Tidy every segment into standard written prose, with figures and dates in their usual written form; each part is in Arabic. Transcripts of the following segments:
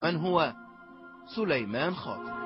من هو سليمان خاطر؟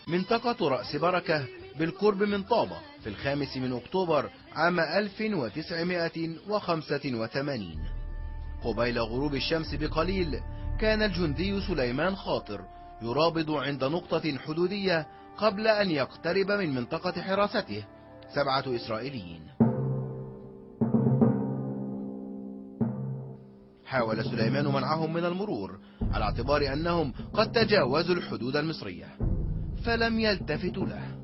منطقة رأس بركة بالقرب من طابة في 5 أكتوبر عام 1985 قبيل غروب الشمس بقليل كان الجندي سليمان خاطر يرابض عند نقطة حدودية قبل أن يقترب من منطقة حراسته 7 إسرائيليين. حاول سليمان منعهم من المرور على اعتبار أنهم قد تجاوزوا الحدود المصرية، فلم يلتفتوا له.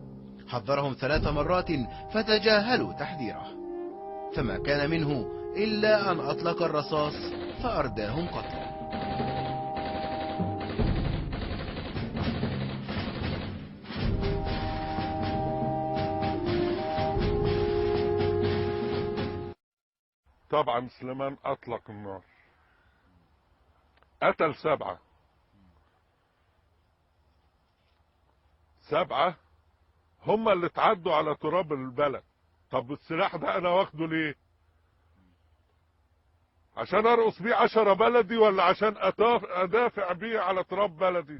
حذرهم 3 مرات فتجاهلوا تحذيره، فما كان منه إلا أن أطلق الرصاص فأرداهم قتلا. طبعا سليمان أطلق النار، قتل 7 هم اللي اتعدوا على تراب البلد. طب السلاح ده انا واخده ليه؟ عشان ارقص بيه 10 بلدي ولا عشان ادافع بيه على تراب بلدي؟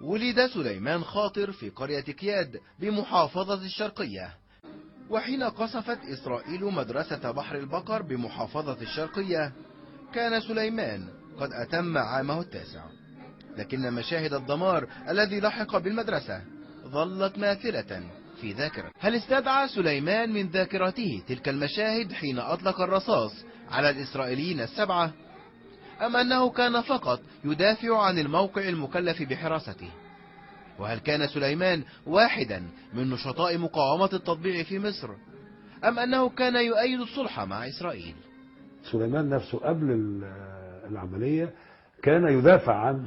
ولد سليمان خاطر في قرية كياد بمحافظة الشرقية، وحين قصفت إسرائيل مدرسة بحر البقر بمحافظة الشرقية كان سليمان قد أتم عامه 9، لكن مشاهد الدمار الذي لحق بالمدرسة ظلت ماثلة في ذاكرته. هل استدعى سليمان من ذاكرته تلك المشاهد حين أطلق الرصاص على الإسرائيليين 7، أم أنه كان فقط يدافع عن الموقع المكلف بحراسته؟ وهل كان سليمان واحدا من نشطاء مقاومة التطبيع في مصر، أم أنه كان يؤيد الصلح مع إسرائيل؟ سليمان نفسه قبل العملية كان يدافع عن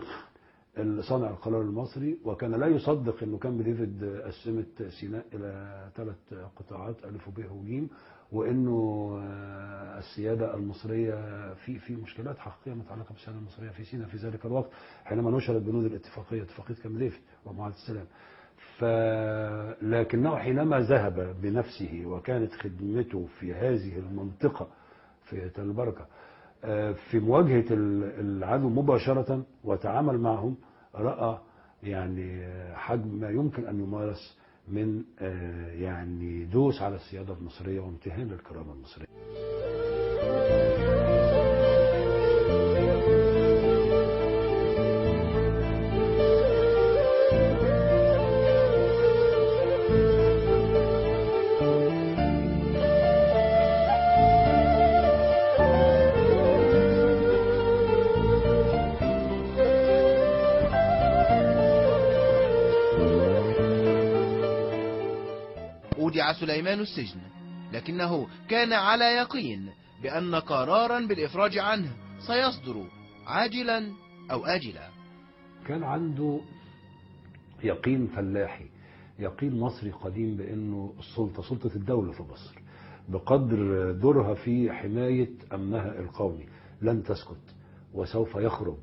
صانع القرار المصري، وكان لا يصدق انه كان ديفيد قسمت سيناء الى 3 قطاعات الف وب وج، وانه السياده المصريه في مشكلات حقيقيه متعلقه بالسياده المصريه في سيناء في ذلك الوقت حينما نشرت بنود اتفاقيه كامب ديفيد ومعاهده السلام. لكنه حينما ذهب بنفسه وكانت خدمته في هذه المنطقه في تل البركه في مواجهة العدو مباشرة وتعامل معهم، رأى يعني حجم ما يمكن أن يمارس من يعني دوس على السيادة المصرية وامتهان للكرامة المصرية. أودع سليمان السجن، لكنه كان على يقين بأن قرارا بالإفراج عنه سيصدر عاجلا أو آجلا. كان عنده يقين فلاحي، يقين مصري قديم بأنه سلطة الدولة في مصر بقدر دورها في حماية أمنها القومي لن تسكت وسوف يخرج،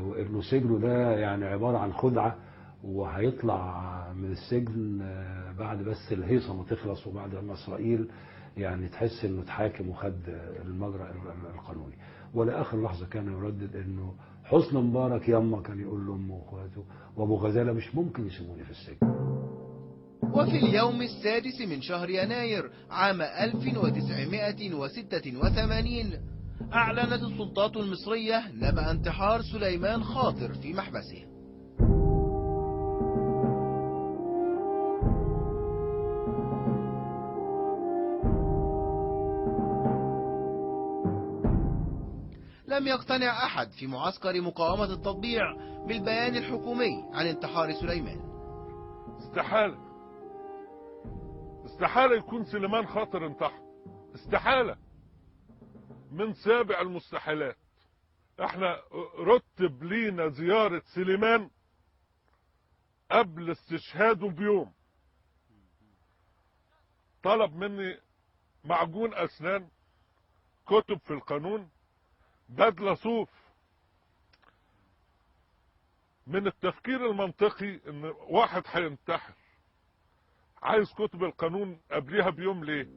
وإنه سجنه ده يعني عبارة عن خدعة، وهيطلع من السجن بعد بس الهيصة ما تخلص وبعد ما إسرائيل يعني تحس إنه اتحاكم وخد المجرى القانوني. ولآخر لحظة كان يردد إنه حسني مبارك ياما كان يقول لأمه وأخواته وأبو غزالة مش ممكن يسيبوني في السجن. وفي اليوم 6 من شهر يناير عام 1986 أعلنت السلطات المصرية نبأ انتحار سليمان خاطر في محبسه. لم يقتنع أحد في معسكر مقاومة التطبيع بالبيان الحكومي عن انتحار سليمان. استحالة يكون سليمان خاطر انتحر، استحالة، من سابع المستحيلات. احنا رتب لينا زيارة سليمان قبل استشهاده بيوم، طلب مني معجون أسنان، كتب في القانون، بدلة صوف. من التفكير المنطقي ان واحد هينتحر عايز كتب القانون قبلها بيوم ليه؟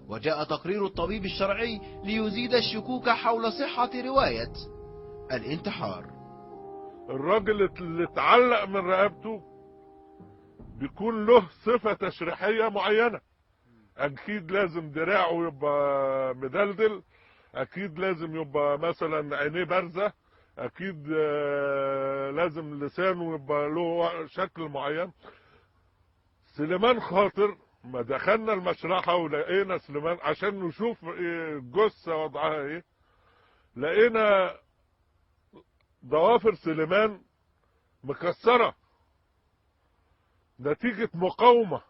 وجاء تقرير الطبيب الشرعي ليزيد الشكوك حول صحة رواية الانتحار. الراجل اللي اتعلق من رقبته بيكون له صفة تشريحية معينة، اكيد لازم دراعه يبقى مدلدل، اكيد لازم يبقى مثلا عينيه بارزة، اكيد لازم لسانه يبقى له شكل معين. سليمان خاطر ما دخلنا المشرحة ولقينا سليمان عشان نشوف الجثة وضعها ايه، لقينا ضوافر سليمان مكسرة نتيجة مقاومة،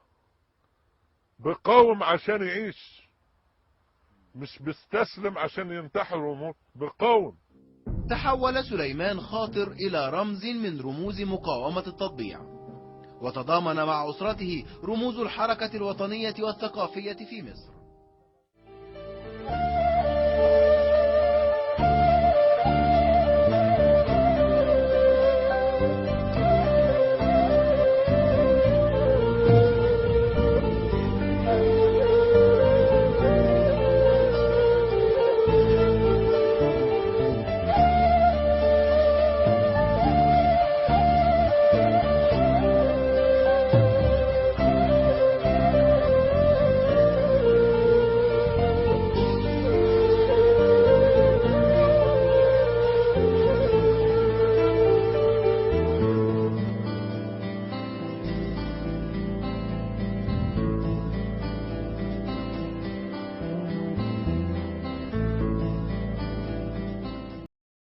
بيقاوم عشان يعيش، مش بيستسلم عشان ينتحر ويموت، بيقاوم. تحول سليمان خاطر إلى رمز من رموز مقاومة التطبيع، وتضامن مع أسرته رموز الحركة الوطنية والثقافية في مصر.